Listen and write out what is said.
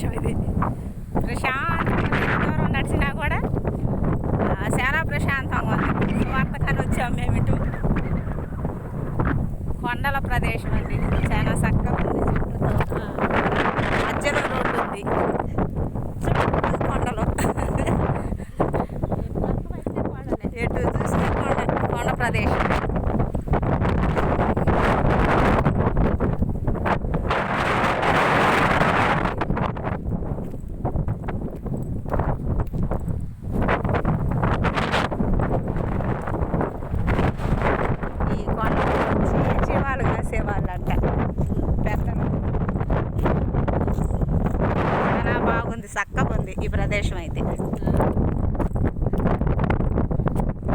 ప్రదేశం ఇది. ప్రశాంతంగా దూరం నడిచినా కూడా చాలా ప్రశాంతంగా ఉంది. సువార్తకాన్ని వచ్చాము మేము ఇటు. కొండల ప్రదేశం అండి, చాలా చక్కగా ఉంది. మధ్యలో రోడ్డు ఉంది, చుట్టూ కొండలు. ఎటు చూసిన కొండ ప్రదేశం. ఈ కొండలు వచ్చి జీవాలు కాసేవాళ్ళంట పెద్దలు. చాలా బాగుంది, చక్కగా ఉంది ఈ ప్రదేశం అయితే.